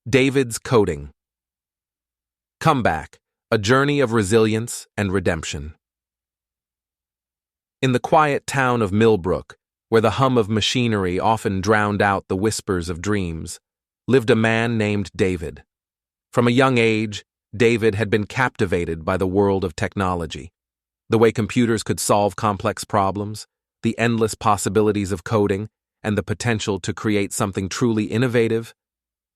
David's coding. Comeback, a journey of resilience and redemption. In the quiet town of Millbrook, where the hum of machinery often drowned out the whispers of dreams, lived a man named David. From a young age, David had been captivated by the world of technology. The way computers could solve complex problems, the endless possibilities of coding, and the potential to create something truly innovative.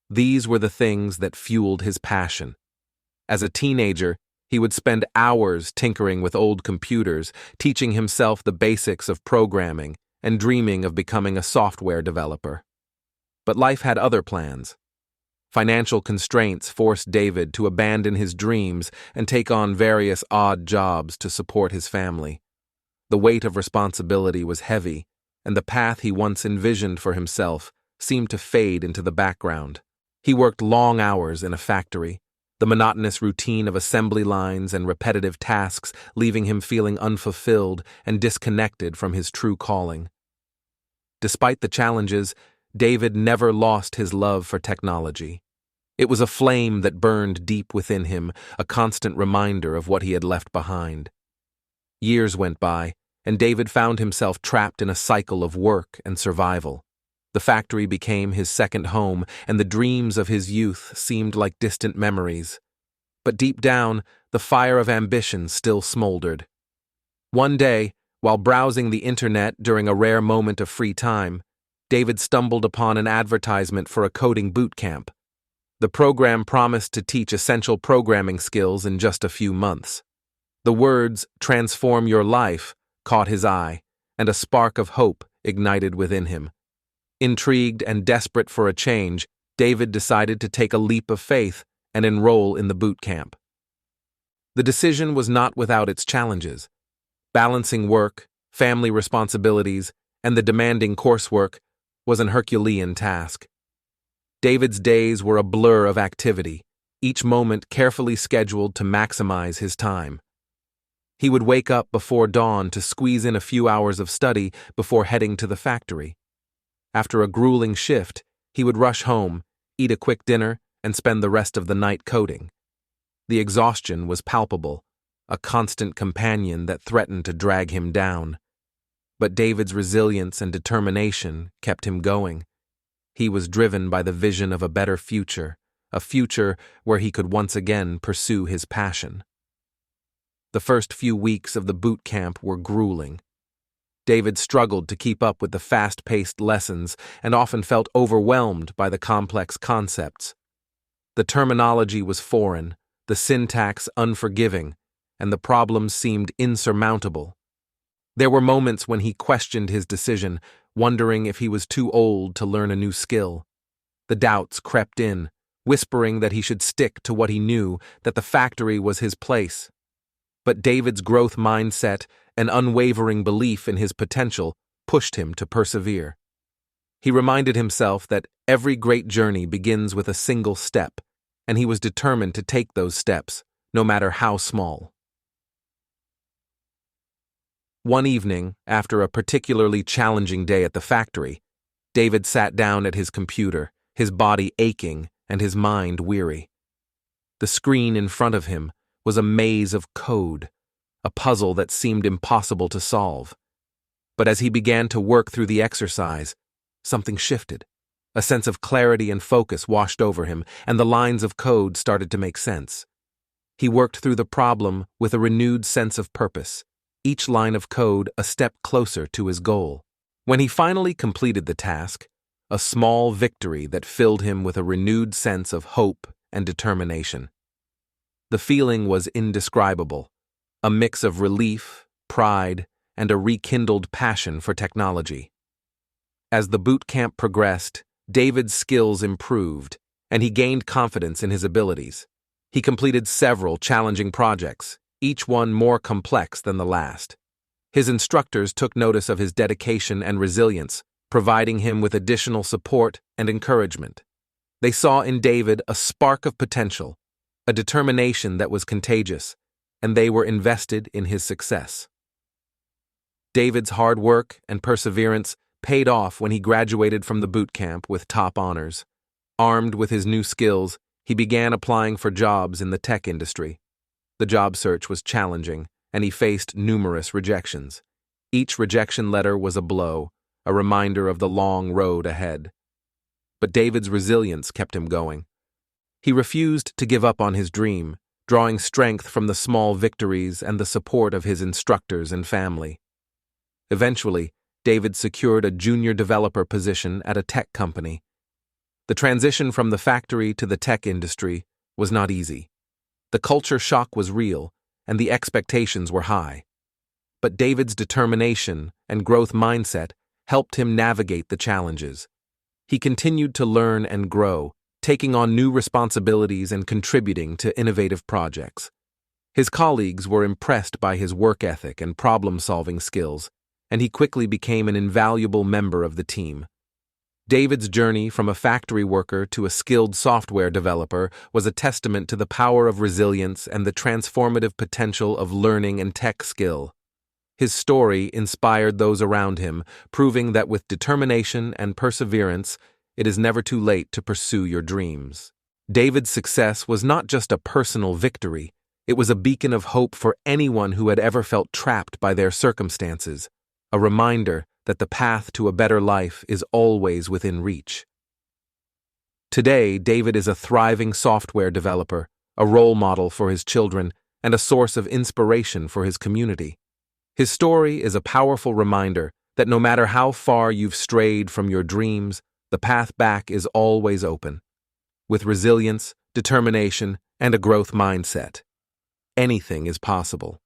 These were the things that fueled his passion. As a teenager, he would spend hours tinkering with old computers, teaching himself the basics of programming and dreaming of becoming a software developer. But life had other plans. Financial constraints forced David to abandon his dreams and take on various odd jobs to support his family. The weight of responsibility was heavy, and the path he once envisioned for himself seemed to fade into the background. He worked long hours in a factory, the monotonous routine of assembly lines and repetitive tasks leaving him feeling unfulfilled and disconnected from his true calling. Despite the challenges, David never lost his love for technology. It was a flame that burned deep within him, a constant reminder of what he had left behind. Years went by, and David found himself trapped in a cycle of work and survival. The factory became his second home, and the dreams of his youth seemed like distant memories. But deep down, the fire of ambition still smoldered. One day, while browsing the internet during a rare moment of free time, David stumbled upon an advertisement for a coding bootcamp. The program promised to teach essential programming skills in just a few months. The words, "transform your life," caught his eye, and a spark of hope ignited within him. Intrigued and desperate for a change, David decided to take a leap of faith and enroll in the boot camp. The decision was not without its challenges. Balancing work, family responsibilities, and the demanding coursework was an Herculean task. David's days were a blur of activity, each moment carefully scheduled to maximize his time. He would wake up before dawn to squeeze in a few hours of study before heading to the factory. After a grueling shift, he would rush home, eat a quick dinner, and spend the rest of the night coding. The exhaustion was palpable, a constant companion that threatened to drag him down. But David's resilience and determination kept him going. He was driven by the vision of a better future, a future where he could once again pursue his passion. The first few weeks of the boot camp were grueling. David struggled to keep up with the fast-paced lessons and often felt overwhelmed by the complex concepts. The terminology was foreign, the syntax unforgiving, and the problems seemed insurmountable. There were moments when he questioned his decision, wondering if he was too old to learn a new skill. The doubts crept in, whispering that he should stick to what he knew, that the factory was his place. But David's growth mindset and unwavering belief in his potential pushed him to persevere. He reminded himself that every great journey begins with a single step, and he was determined to take those steps, no matter how small. One evening, after a particularly challenging day at the factory, David sat down at his computer, his body aching and his mind weary. The screen in front of him was a maze of code, a puzzle that seemed impossible to solve. But as he began to work through the exercise, something shifted. A sense of clarity and focus washed over him, and the lines of code started to make sense. He worked through the problem with a renewed sense of purpose, each line of code a step closer to his goal. When he finally completed the task, a small victory that filled him with a renewed sense of hope and determination. The feeling was indescribable, a mix of relief, pride, and a rekindled passion for technology. As the boot camp progressed, David's skills improved, and he gained confidence in his abilities. He completed several challenging projects, each one more complex than the last. His instructors took notice of his dedication and resilience, providing him with additional support and encouragement. They saw in David a spark of potential, a determination that was contagious, and they were invested in his success. David's hard work and perseverance paid off when he graduated from the boot camp with top honors. Armed with his new skills, he began applying for jobs in the tech industry. The job search was challenging, and he faced numerous rejections. Each rejection letter was a blow, a reminder of the long road ahead. But David's resilience kept him going. He refused to give up on his dream, drawing strength from the small victories and the support of his instructors and family. Eventually, David secured a junior developer position at a tech company. The transition from the factory to the tech industry was not easy. The culture shock was real, and the expectations were high. But David's determination and growth mindset helped him navigate the challenges. He continued to learn and grow, taking on new responsibilities and contributing to innovative projects. His colleagues were impressed by his work ethic and problem-solving skills, and he quickly became an invaluable member of the team. David's journey from a factory worker to a skilled software developer was a testament to the power of resilience and the transformative potential of learning and tech skill. His story inspired those around him, proving that with determination and perseverance, it is never too late to pursue your dreams. David's success was not just a personal victory, it was a beacon of hope for anyone who had ever felt trapped by their circumstances, a reminder that the path to a better life is always within reach. Today, David is a thriving software developer, a role model for his children, and a source of inspiration for his community. His story is a powerful reminder that no matter how far you've strayed from your dreams, the path back is always open. With resilience, determination, and a growth mindset, anything is possible.